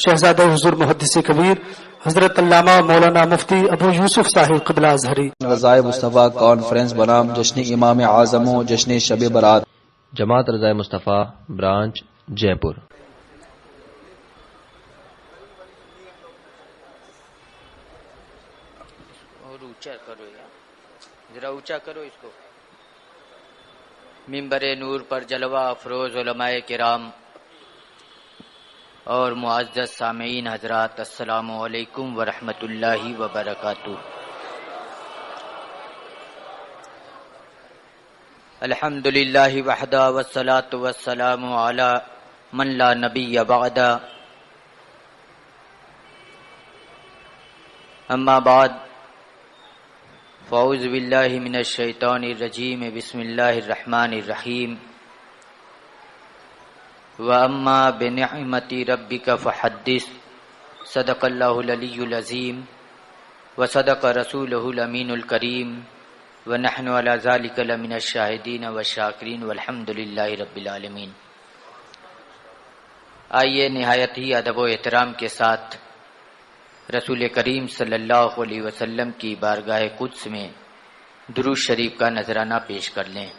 شہزادہ حضور محدث کبیر حضرت علامہ مولانا مفتی ابو یوسف صاحب قبلہ ازہری۔ رضائے مصطفیٰ کانفرنس بنام جشن امام اعظم و جشن شب برات، جماعت رضائے مصطفیٰ برانچ جے پور۔ اور اونچا کرو یار، ذرا اونچا کرو اس کو۔ منبر نور پر جلوہ افروز علماء کرام اور معزز سامعین حضرات، السلام علیکم ورحمۃ اللہ وبرکاتہ۔ الحمد للہ وحدہ والصلاة والسلام علی من لا نبی بعدہ، اما بعد فاعوذ باللہ من الشیطان الرجیم، بسم اللہ الرحمن الرحیم۔ وَأَمَّا بِنِعْمَةِ رَبِّكَ فَحَدِّثْ، صدق اللہ العلی العظیم وصدق رسولہ الامین الکریم، ونحن علی ذلک لمن الشاہدین والشاکرین والحمد للہ رب العالمین۔ آئیے نہایت ہی ادب و احترام کے ساتھ رسول کریم صلی اللہ علیہ وسلم کی بارگاہ قدس میں درود شریف کا نذرانہ پیش کر لیں۔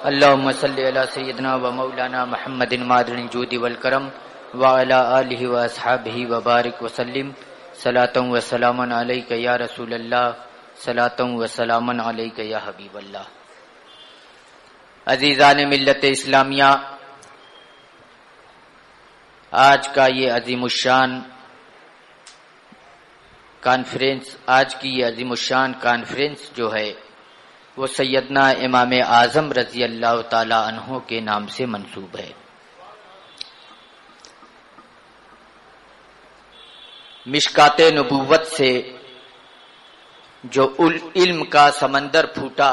اللہم صلی علی سیدنا و مولانا محمد مادر الجود والکرم وعلی آلہ و اصحابہ وبارک وسلم، صلاۃ و سلام علیک یا رسول اللہ، صلاۃ و سلام علیک یا حبیب اللہ۔ عزیزان ملت اسلامیہ، آج کا یہ عظیم الشان کانفرنس، آج کی یہ عظیم الشان کانفرنس جو ہے وہ سیدنا امام اعظم رضی اللہ تعالی عنہ کے نام سے منسوب ہے۔ مشکات نبوت سے جو علم کا سمندر پھوٹا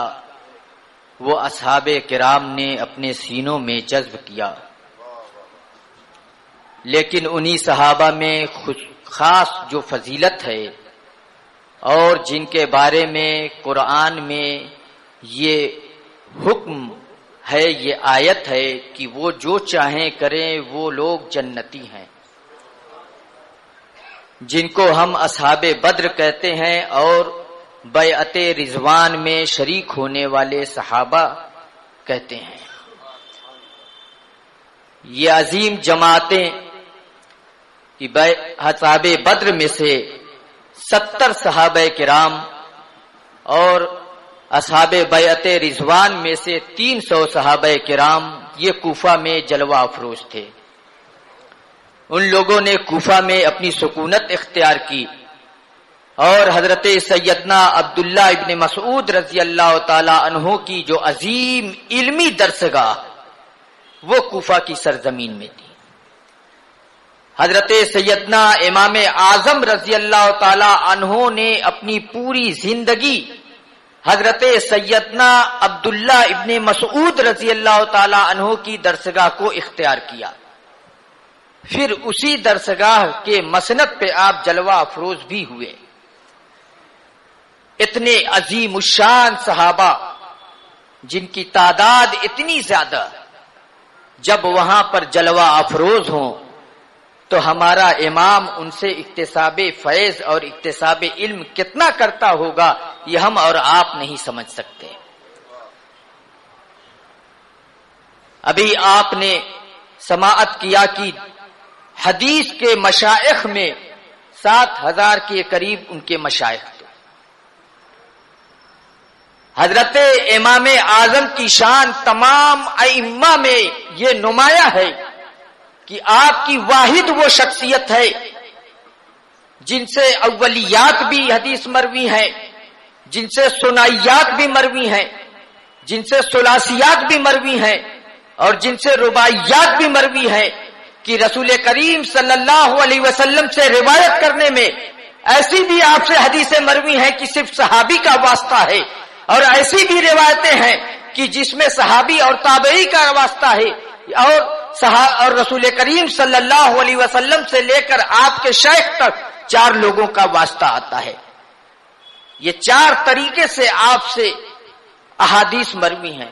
وہ اصحاب کرام نے اپنے سینوں میں جذب کیا، لیکن انہی صحابہ میں خاص جو فضیلت ہے اور جن کے بارے میں قرآن میں یہ حکم ہے، یہ آیت ہے کہ وہ جو چاہیں کریں وہ لوگ جنتی ہیں، جن کو ہم اصحاب بدر کہتے ہیں اور بیعت رضوان میں شریک ہونے والے صحابہ کہتے ہیں۔ یہ عظیم جماعتیں اصحاب بدر میں سے 70 صحابہ کرام اور اصحاب بیعت رضوان میں سے 300 صحابہ کرام یہ کوفہ میں جلوہ افروز تھے۔ ان لوگوں نے کوفہ میں اپنی سکونت اختیار کی اور حضرت سیدنا عبداللہ ابن مسعود رضی اللہ تعالی عنہ کی جو عظیم علمی درسگاہ وہ کوفہ کی سرزمین میں تھی۔ حضرت سیدنا امام اعظم رضی اللہ تعالی عنہ نے اپنی پوری زندگی حضرت سیدنا عبداللہ ابن مسعود رضی اللہ تعالی عنہ کی درسگاہ کو اختیار کیا، پھر اسی درسگاہ کے مسند پہ آپ جلوہ افروز بھی ہوئے۔ اتنے عظیم الشان صحابہ جن کی تعداد اتنی زیادہ جب وہاں پر جلوہ افروز ہوں تو ہمارا امام ان سے اکتساب فیض اور اکتساب علم کتنا کرتا ہوگا یہ ہم اور آپ نہیں سمجھ سکتے۔ ابھی آپ نے سماعت کیا کہ حدیث کے مشائخ میں 7000 کے قریب ان کے مشائخ تھے۔ حضرت امام اعظم کی شان تمام ائمہ میں یہ نمایاں ہے کہ آپ کی واحد وہ شخصیت ہے جن سے اولیات بھی حدیث مروی ہیں، جن سے ثنائیات بھی مروی ہیں، جن سے ثلاثیات بھی مروی ہیں اور جن سے رباعیات بھی مروی ہیں، کہ رسول کریم صلی اللہ علیہ وسلم سے روایت کرنے میں ایسی بھی آپ سے حدیثیں مروی ہیں کہ صرف صحابی کا واسطہ ہے، اور ایسی بھی روایتیں ہیں کہ جس میں صحابی اور تابعی کا واسطہ ہے، اور رسول کریم صلی اللہ علیہ وسلم سے لے کر آپ کے شیخ تک 4 لوگوں کا واسطہ آتا ہے۔ یہ 4 طریقے سے آپ سے احادیث مروی ہیں،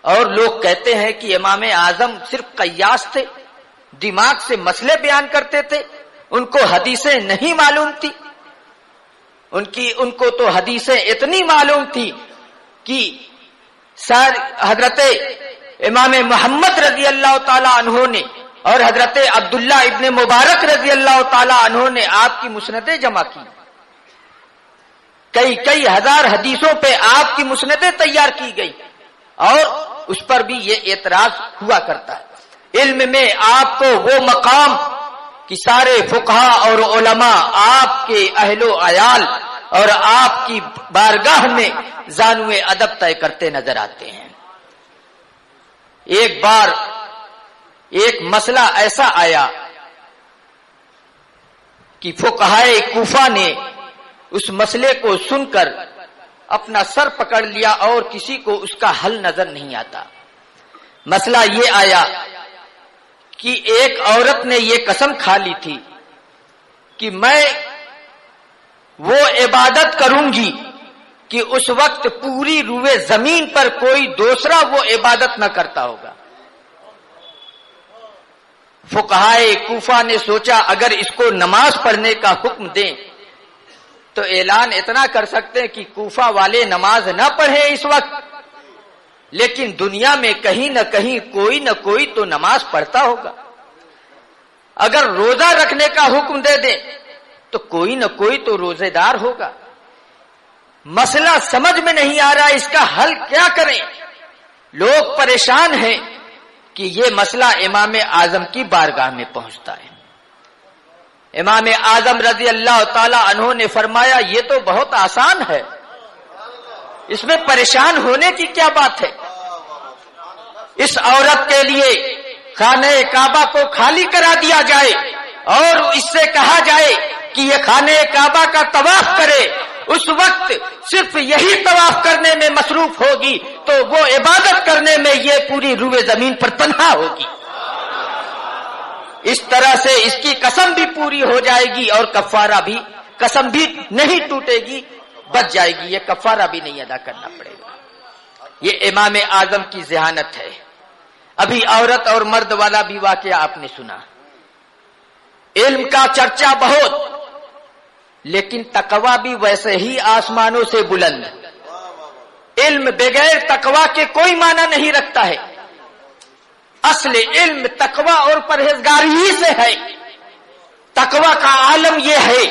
اور لوگ کہتے ہیں کہ امام اعظم صرف قیاس تھے، دماغ سے مسئلے بیان کرتے تھے، ان کو حدیثیں نہیں معلوم تھی، ان کو تو حدیثیں اتنی معلوم تھی کہ حضرت امام محمد رضی اللہ تعالی عنہ نے اور حضرت عبداللہ ابن مبارک رضی اللہ تعالی عنہ نے آپ کی مسندیں جمع کی، کئی ہزار حدیثوں پہ آپ کی مسندیں تیار کی گئی، اور اس پر بھی یہ اعتراض ہوا کرتا ہے۔ علم میں آپ کو وہ مقام کہ سارے فقہا اور علماء آپ کے اہل و عیال اور آپ کی بارگاہ میں زانو ادب طے کرتے نظر آتے ہیں۔ ایک بار ایک مسئلہ ایسا آیا کہ فقہائے کوفہ نے اس مسئلے کو سن کر اپنا سر پکڑ لیا اور کسی کو اس کا حل نظر نہیں آتا۔ مسئلہ یہ آیا کہ ایک عورت نے یہ قسم کھا لی تھی کہ میں وہ عبادت کروں گی کہ اس وقت پوری روئے زمین پر کوئی دوسرا وہ عبادت نہ کرتا ہوگا۔ فقہائے کوفہ نے سوچا اگر اس کو نماز پڑھنے کا حکم دیں تو اعلان اتنا کر سکتے ہیں کہ کوفہ والے نماز نہ پڑھیں اس وقت، لیکن دنیا میں کہیں نہ کہیں کوئی نہ کوئی تو نماز پڑھتا ہوگا۔ اگر روزہ رکھنے کا حکم دے دیں تو کوئی نہ کوئی تو روزے دار ہوگا۔ مسئلہ سمجھ میں نہیں آ رہا، اس کا حل کیا کریں؟ لوگ پریشان ہیں کہ یہ مسئلہ امام اعظم کی بارگاہ میں پہنچتا ہے۔ امام اعظم رضی اللہ تعالی عنہ نے فرمایا یہ تو بہت آسان ہے، اس میں پریشان ہونے کی کیا بات ہے؟ اس عورت کے لیے خانہ کعبہ کو خالی کرا دیا جائے اور اس سے کہا جائے کہ یہ خانہ کعبہ کا طواف کرے، اس وقت صرف یہی طواف کرنے میں مصروف ہوگی تو وہ عبادت کرنے میں یہ پوری روئے زمین پر تنہا ہوگی۔ اس طرح سے اس کی قسم بھی پوری ہو جائے گی اور کفارہ بھی، قسم بھی نہیں ٹوٹے گی، بچ جائے گی، یہ کفارہ بھی نہیں ادا کرنا پڑے گا۔ یہ امام اعظم کی ذہانت ہے۔ ابھی عورت اور مرد والا بھی واقعہ آپ نے سنا۔ علم کا چرچا بہت، لیکن تقوی بھی ویسے ہی آسمانوں سے بلند۔ علم بغیر تقوی کے کوئی معنی نہیں رکھتا ہے۔ اصل علم تقوی اور پرہیزگاری ہی سے ہے۔ تقوی کا عالم یہ ہے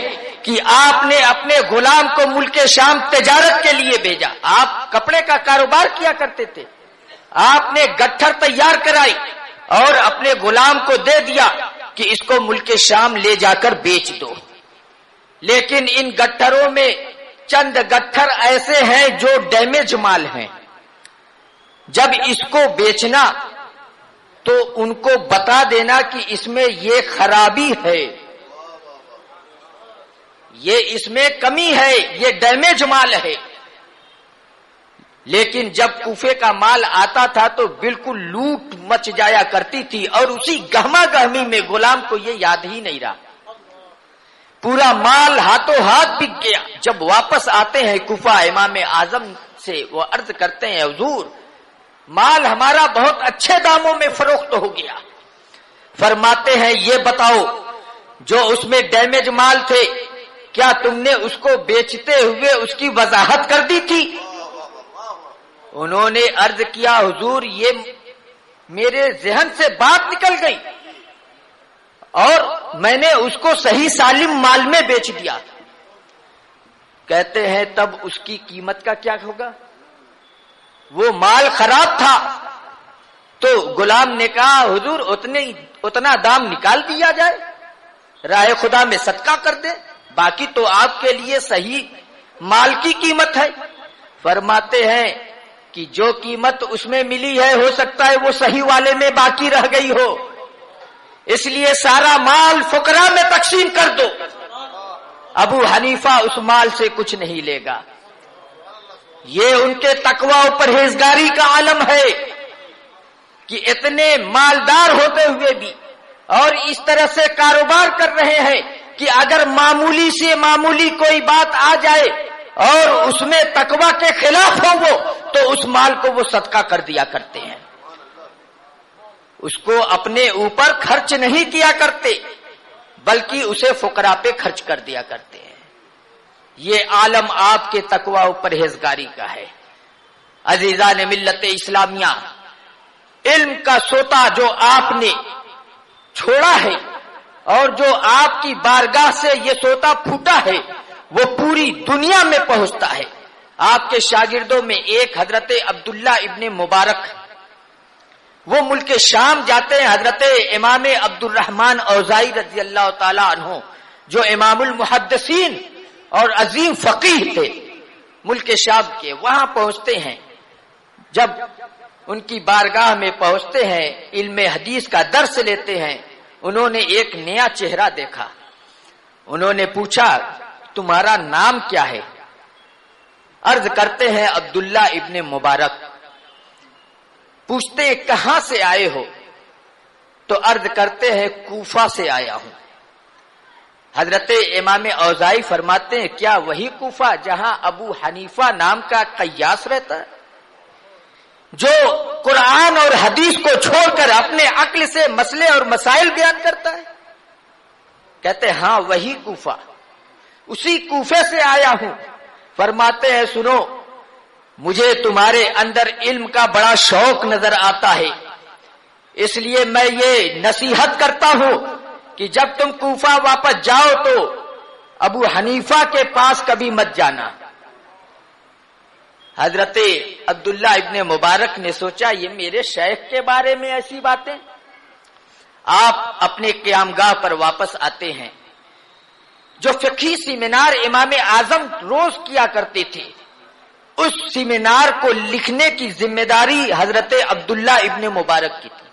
کہ آپ نے اپنے غلام کو ملک شام تجارت کے لیے بھیجا، آپ کپڑے کا کاروبار کیا کرتے تھے، آپ نے گٹھر تیار کرائی اور اپنے غلام کو دے دیا کہ اس کو ملک شام لے جا کر بیچ دو، لیکن ان گٹھروں میں چند گٹھر ایسے ہیں جو ڈیمیج مال ہیں، جب اس کو بیچنا تو ان کو بتا دینا کہ اس میں یہ خرابی ہے، یہ اس میں کمی ہے، یہ ڈیمیج مال ہے۔ لیکن جب کوفے کا مال آتا تھا تو بالکل لوٹ مچ جایا کرتی تھی اور اسی گہما گہمی میں غلام کو یہ یاد ہی نہیں رہا، پورا مال ہاتھوں ہاتھ بک گیا۔ جب واپس آتے ہیں کوفہ، امام اعظم سے وہ عرض کرتے ہیں حضور مال ہمارا بہت اچھے داموں میں فروخت ہو گیا۔ فرماتے ہیں یہ بتاؤ جو اس میں ڈیمیج مال تھے کیا تم نے اس کو بیچتے ہوئے اس کی وضاحت کر دی تھی؟ انہوں نے عرض کیا حضور یہ میرے ذہن سے بات نکل گئی اور میں نے اس کو صحیح سالم مال میں بیچ دیا۔ کہتے ہیں تب اس کی قیمت کا کیا ہوگا؟ وہ مال خراب تھا تو غلام نے کہا حضور اتنا دام نکال دیا جائے، راہ خدا میں صدقہ کر دیں، باقی تو آپ کے لیے صحیح مال کی قیمت ہے۔ فرماتے ہیں کہ جو قیمت اس میں ملی ہے ہو سکتا ہے وہ صحیح والے میں باقی رہ گئی ہو، اس لیے سارا مال فقراء میں تقسیم کر دو۔ ابو حنیفہ اس مال سے کچھ نہیں لے گا۔ یہ ان کے تقوی و پرہیزگاری کا عالم ہے کہ اتنے مالدار ہوتے ہوئے بھی اور اس طرح سے کاروبار کر رہے ہیں کہ اگر معمولی سے معمولی کوئی بات آ جائے اور اس میں تقوی کے خلاف ہو وہ تو اس مال کو وہ صدقہ کر دیا کرتے ہیں۔ اس کو اپنے اوپر خرچ نہیں کیا کرتے بلکہ اسے فقراء پہ خرچ کر دیا کرتے ہیں. یہ عالم آپ کے تقوی و پرہیزگاری کا ہے. عزیزان ملت اسلامیہ، علم کا سوتا جو آپ نے چھوڑا ہے اور جو آپ کی بارگاہ سے یہ سوتا پھوٹا ہے وہ پوری دنیا میں پہنچتا ہے. آپ کے شاگردوں میں ایک حضرت عبداللہ ابن مبارک، وہ ملک شام جاتے ہیں. حضرت امام عبد الرحمن اوزاعی رضی اللہ تعالی عنہ جو امام المحدثین اور عظیم فقیہ تھے ملک شام کے، وہاں پہنچتے ہیں. جب ان کی بارگاہ میں پہنچتے ہیں، علم حدیث کا درس لیتے ہیں، انہوں نے ایک نیا چہرہ دیکھا. انہوں نے پوچھا تمہارا نام کیا ہے؟ عرض کرتے ہیں عبداللہ ابن مبارک. پوچھتے ہیں کہاں سے آئے ہو؟ تو عرض کرتے ہیں کوفہ سے آیا ہوں. حضرت امام اوزاعی فرماتے ہیں کیا وہی کوفہ جہاں ابو حنیفہ نام کا قیاس رہتا ہے، جو قرآن اور حدیث کو چھوڑ کر اپنے عقل سے مسئلے اور مسائل بیان کرتا ہے؟ کہتے ہیں ہاں وہی کوفہ، اسی کوفے سے آیا ہوں. فرماتے ہیں سنو، مجھے تمہارے اندر علم کا بڑا شوق نظر آتا ہے، اس لیے میں یہ نصیحت کرتا ہوں کہ جب تم کوفہ واپس جاؤ تو ابو حنیفہ کے پاس کبھی مت جانا. حضرت عبداللہ ابن مبارک نے سوچا یہ میرے شیخ کے بارے میں ایسی باتیں. آپ اپنے قیام گاہ پر واپس آتے ہیں. جو فقہی سیمینار امام اعظم روز کیا کرتے تھے، اس سیمینار کو لکھنے کی ذمہ داری حضرت عبداللہ ابن مبارک کی تھی.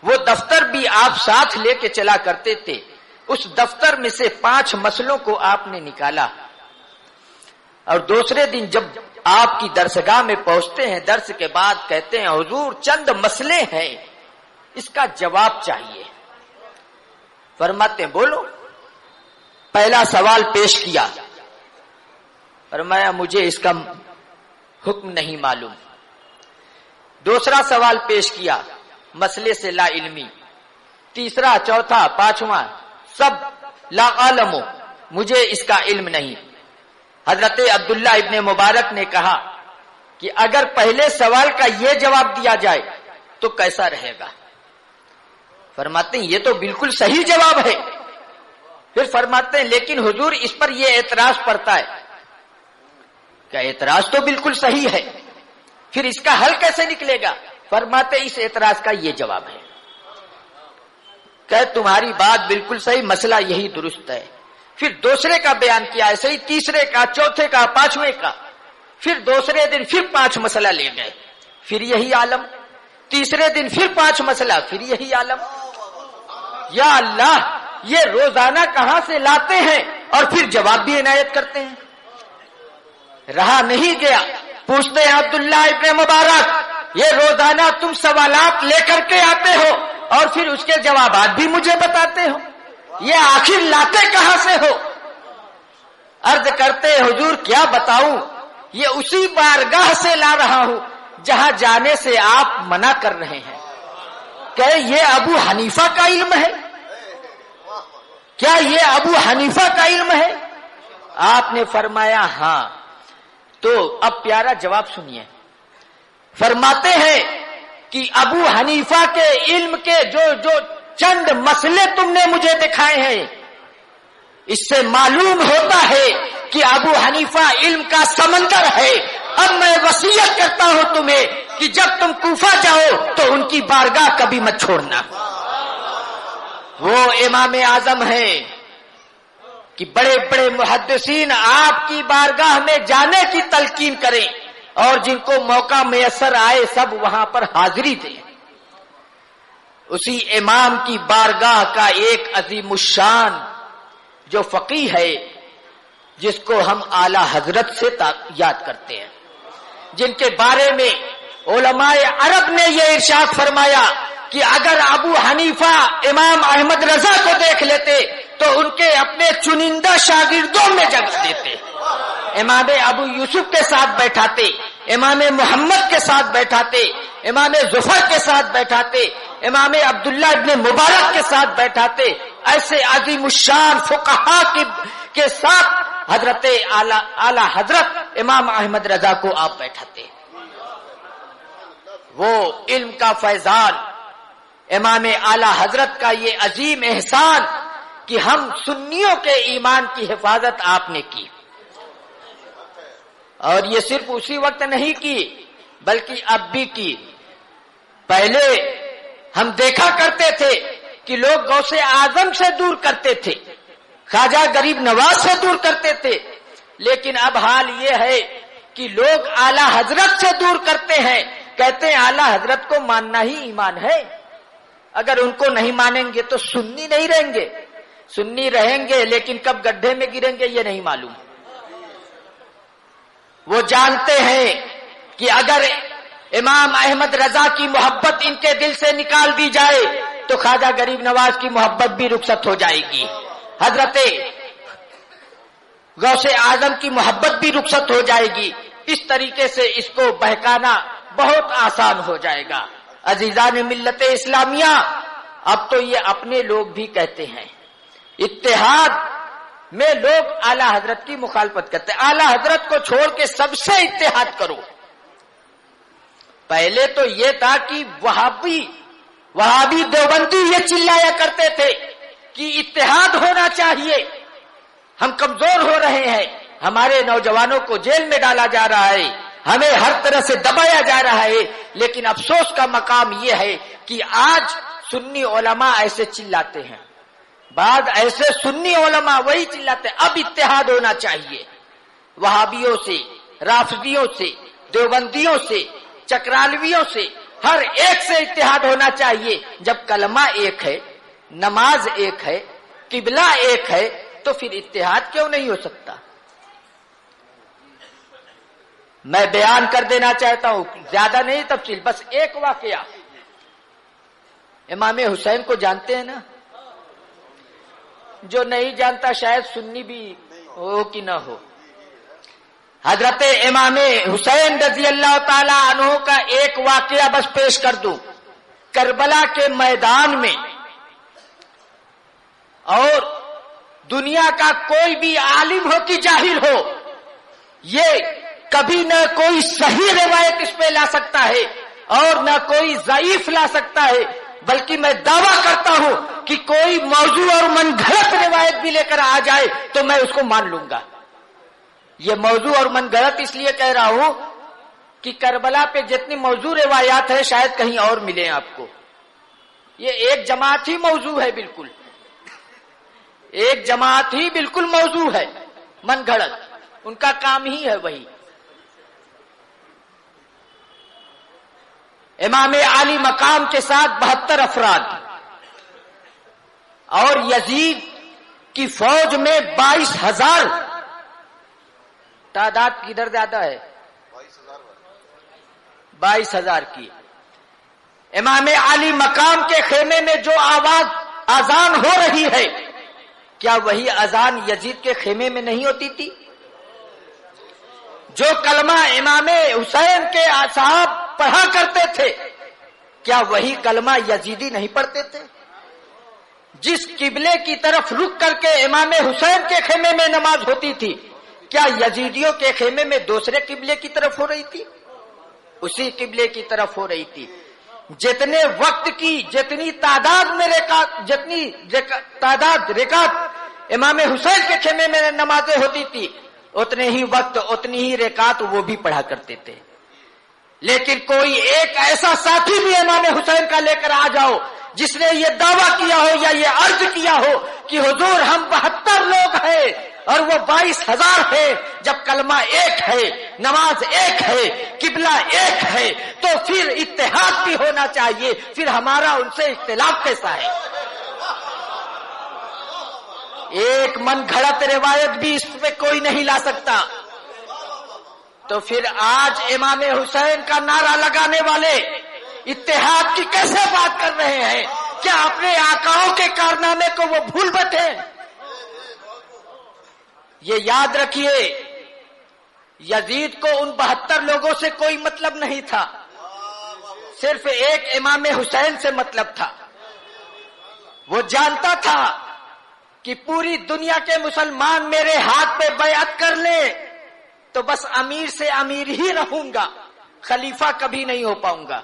وہ دفتر بھی آپ ساتھ لے کے چلا کرتے تھے. اس دفتر میں سے 5 مسئلوں کو آپ نے نکالا اور دوسرے دن جب آپ کی درسگاہ میں پہنچتے ہیں، درس کے بعد کہتے ہیں حضور چند مسئلے ہیں، اس کا جواب چاہیے. فرماتے ہیں بولو. پہلا سوال پیش کیا، فرمایا مجھے اس کا حکم نہیں معلوم. دوسرا سوال پیش کیا، مسئلے سے لا علمی. تیسرا، چوتھا، پانچواں سب لا عالم، مجھے اس کا علم نہیں. حضرت عبداللہ ابن مبارک نے کہا کہ اگر پہلے سوال کا یہ جواب دیا جائے تو کیسا رہے گا؟ فرماتے ہیں یہ تو بالکل صحیح جواب ہے. پھر فرماتے ہیں لیکن حضور اس پر یہ اعتراض پڑتا ہے. کیا اعتراض تو بالکل صحیح ہے، پھر اس کا حل کیسے نکلے گا؟ فرماتے اس اعتراض کا یہ جواب ہے کہ تمہاری بات بالکل صحیح، مسئلہ یہی درست ہے. پھر دوسرے کا بیان کیا ایسے ہی، تیسرے کا، چوتھے کا، پانچویں کا. پھر دوسرے دن پھر 5 مسئلہ لے گئے، پھر یہی عالم. تیسرے دن پھر 5 مسئلہ، پھر یہی عالم. یا اللہ، یہ روزانہ کہاں سے لاتے ہیں اور پھر جواب بھی عنایت کرتے ہیں. رہا نہیں گیا، پوچھتے ہیں عبداللہ ابن مبارک یہ روزانہ تم سوالات لے کر کے آتے ہو اور پھر اس کے جوابات بھی مجھے بتاتے ہو، یہ آخر لاتے کہاں سے ہو؟ عرض کرتے حضور کیا بتاؤں، یہ اسی بارگاہ سے لا رہا ہوں جہاں جانے سے آپ منع کر رہے ہیں. کہ یہ ابو حنیفہ کا علم ہے؟ کیا یہ ابو حنیفہ کا علم ہے؟ آپ نے فرمایا ہاں. تو اب پیارا جواب سنیے. فرماتے ہیں کہ ابو حنیفہ کے علم کے جو چند مسئلے تم نے مجھے دکھائے ہیں، اس سے معلوم ہوتا ہے کہ ابو حنیفہ علم کا سمندر ہے. اب میں وصیت کرتا ہوں تمہیں کہ جب تم کوفہ جاؤ تو ان کی بارگاہ کبھی مت چھوڑنا. وہ امام اعظم ہیں کہ بڑے بڑے محدثین آپ کی بارگاہ میں جانے کی تلقین کریں اور جن کو موقع میسر آئے سب وہاں پر حاضری دیں. اسی امام کی بارگاہ کا ایک عظیم الشان جو فقیہ ہے، جس کو ہم اعلی حضرت سے یاد کرتے ہیں، جن کے بارے میں علماء عرب نے یہ ارشاد فرمایا کہ اگر ابو حنیفہ امام احمد رضا کو دیکھ لیتے تو ان کے اپنے چنندہ شاگردوں میں جگہ دیتے، امام ابو یوسف کے ساتھ بیٹھاتے، امام محمد کے ساتھ بیٹھاتے، امام ظفر کے ساتھ بیٹھاتے، امام عبداللہ ابن مبارک کے ساتھ بیٹھاتے، ایسے عظیم الشان فقہا کے ساتھ حضرت اعلی حضرت امام احمد رضا کو آپ بیٹھاتے. وہ علم کا فیضان، امام اعلی حضرت کا یہ عظیم احسان کہ ہم سنیوں کے ایمان کی حفاظت آپ نے کی. اور یہ صرف اسی وقت نہیں کی بلکہ اب بھی کی. پہلے ہم دیکھا کرتے تھے کہ لوگ غوث اعظم سے دور کرتے تھے، خواجہ غریب نواز سے دور کرتے تھے، لیکن اب حال یہ ہے کہ لوگ اعلی حضرت سے دور کرتے ہیں، کہتے ہیں اعلی حضرت کو ماننا ہی ایمان ہے، اگر ان کو نہیں مانیں گے تو سنی نہیں رہیں گے. سنی رہیں گے لیکن کب گڈھے میں گریں گے یہ نہیں معلوم. وہ جانتے ہیں کہ اگر امام احمد رضا کی محبت ان کے دل سے نکال دی جائے تو خواجہ غریب نواز کی محبت بھی رخصت ہو جائے گی، حضرت غوث اعظم کی محبت بھی رخصت ہو جائے گی. اس طریقے سے اس کو بہکانا بہت آسان ہو جائے گا. عزیزان ملت اسلامیہ، اب تو یہ اپنے لوگ بھی کہتے ہیں اتحاد میں لوگ اعلی حضرت کی مخالفت کرتے ہیں. اعلی حضرت کو چھوڑ کے سب سے اتحاد کرو. پہلے تو یہ تھا کہ وہابی دیوبندی یہ چلایا کرتے تھے کہ اتحاد ہونا چاہیے، ہم کمزور ہو رہے ہیں، ہمارے نوجوانوں کو جیل میں ڈالا جا رہا ہے، ہمیں ہر طرح سے دبایا جا رہا ہے. لیکن افسوس کا مقام یہ ہے کہ آج سنی علماء ایسے چلاتے ہیں، بعد ایسے سنی علماء وہی چلاتے ہیں. اب اتحاد ہونا چاہیے، وہابیوں سے، رافضیوں سے، دیوبندیوں سے، چکرالویوں سے، ہر ایک سے اتحاد ہونا چاہیے. جب کلمہ ایک ہے، نماز ایک ہے، قبلہ ایک ہے، تو پھر اتحاد کیوں نہیں ہو سکتا؟ میں بیان کر دینا چاہتا ہوں، زیادہ نہیں تفصیل، بس ایک واقعہ. امام حسین کو جانتے ہیں نا؟ جو نہیں جانتا شاید سنی بھی ہو کہ نہ ہو. حضرت امام حسین رضی اللہ تعالی عنہ کا ایک واقعہ بس پیش کر دوں. کربلا کے میدان میں، اور دنیا کا کوئی بھی عالم ہو کہ جاہل ہو، یہ کبھی نہ کوئی صحیح روایت اس پہ لا سکتا ہے اور نہ کوئی ضعیف لا سکتا ہے، بلکہ میں دعویٰ کرتا ہوں کہ کوئی موضوع اور من گھڑت روایت بھی لے کر آ جائے تو میں اس کو مان لوں گا. یہ موضوع اور من گھڑت اس لیے کہہ رہا ہوں کہ کربلا پہ جتنی موضوع روایات ہے شاید کہیں اور ملیں آپ کو. یہ ایک جماعت ہی موضوع ہے، بالکل ایک جماعت ہی بالکل موضوع ہے، من گھڑت ان کا کام ہی ہے وہی. امام عالی مقام کے ساتھ 72 افراد اور یزید کی فوج میں 22,000. تعداد کدھر زیادہ ہے؟ 22,000 کی. امام عالی مقام کے خیمے میں جو اذان ہو رہی ہے، کیا وہی اذان یزید کے خیمے میں نہیں ہوتی تھی؟ جو کلمہ امام حسین کے اصحاب پڑھا کرتے تھے، کیا وہی کلمہ یزیدی نہیں پڑھتے تھے؟ جس قبلے کی طرف رک کر کے امام حسین کے خیمے میں نماز ہوتی تھی، کیا یزیدیوں کے خیمے میں دوسرے قبلے کی طرف ہو رہی تھی؟ اسی قبلے کی طرف ہو رہی تھی. جتنے وقت کی جتنی تعداد میں رکعت امام حسین کے خیمے میں نمازیں ہوتی تھی، اتنے ہی وقت اتنی ہی رکعت وہ بھی پڑھا کرتے تھے. لیکن کوئی ایک ایسا ساتھی بھی امام حسین کا لے کر آ جاؤ جس نے یہ دعویٰ کیا ہو یا یہ عرض کیا ہو کہ حضور ہم 72 لوگ ہیں اور وہ 22,000 ہے، جب کلمہ ایک ہے، نماز ایک ہے، قبلہ ایک ہے، تو پھر اتحاد بھی ہونا چاہیے. پھر ہمارا ان سے اختلاف کیسا ہے؟ ایک من گھڑت روایت بھی اس پہ کوئی نہیں لا سکتا. تو پھر آج امام حسین کا نعرہ لگانے والے اتحاد کی کیسے بات کر رہے ہیں؟ کیا اپنے آقاؤں کے کارنامے کو وہ بھول بیٹھے؟ یہ یاد رکھیے، یزید کو ان 72 لوگوں سے کوئی مطلب نہیں تھا. صرف ایک امام حسین سے مطلب تھا. وہ جانتا تھا کہ پوری دنیا کے مسلمان میرے ہاتھ پہ بیعت کر لیں تو بس امیر سے امیر ہی رہوں گا، خلیفہ کبھی نہیں ہو پاؤں گا.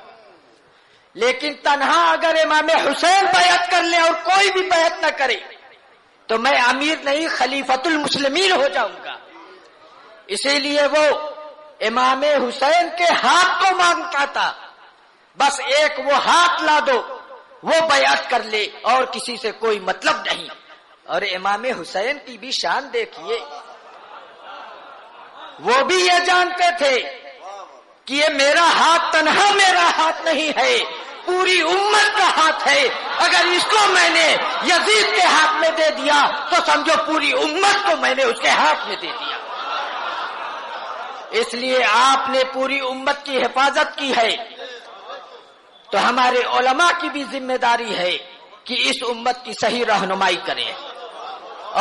لیکن تنہا اگر امام حسین بیعت کر لیں اور کوئی بھی بیعت نہ کرے تو میں امیر نہیں خلیفۃ المسلمین ہو جاؤں گا. اسی لیے وہ امام حسین کے ہاتھ کو مانگتا تھا، بس ایک وہ ہاتھ لا دو، وہ بیعت کر لے اور کسی سے کوئی مطلب نہیں. اور امام حسین کی بھی شان دیکھیے، وہ بھی یہ جانتے تھے کہ یہ میرا ہاتھ تنہا میرا ہاتھ نہیں ہے، پوری امت کا ہاتھ ہے. اگر اس کو میں نے یزید کے ہاتھ میں دے دیا تو سمجھو پوری امت کو میں نے اس کے ہاتھ میں دے دیا. اس لیے آپ نے پوری امت کی حفاظت کی ہے، تو ہمارے علماء کی بھی ذمہ داری ہے کہ اس امت کی صحیح رہنمائی کریں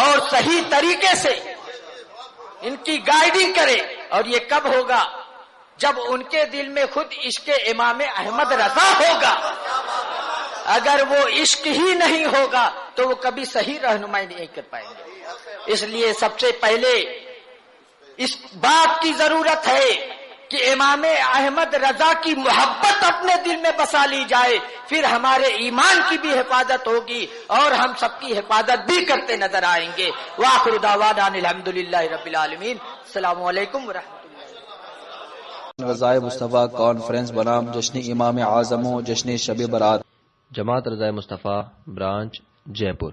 اور صحیح طریقے سے ان کی گائیڈنگ کرے. اور یہ کب ہوگا؟ جب ان کے دل میں خود عشق امام احمد رضا ہوگا. اگر وہ عشق ہی نہیں ہوگا تو وہ کبھی صحیح رہنمائی نہیں کر پائیں گے. اس لیے سب سے پہلے اس بات کی ضرورت ہے کہ امام احمد رضا کی محبت اپنے دل میں بسا لی جائے، پھر ہمارے ایمان کی بھی حفاظت ہوگی اور ہم سب کی حفاظت بھی کرتے نظر آئیں گے. وآخر دعوانا الحمدللہ رب العالمین. السلام علیکم ورحمۃ اللہ. رضائے مصطفیٰ کانفرنس بنام جشن امام اعظم و جشن شب برات. جماعت رضائے مصطفیٰ برانچ جے پور.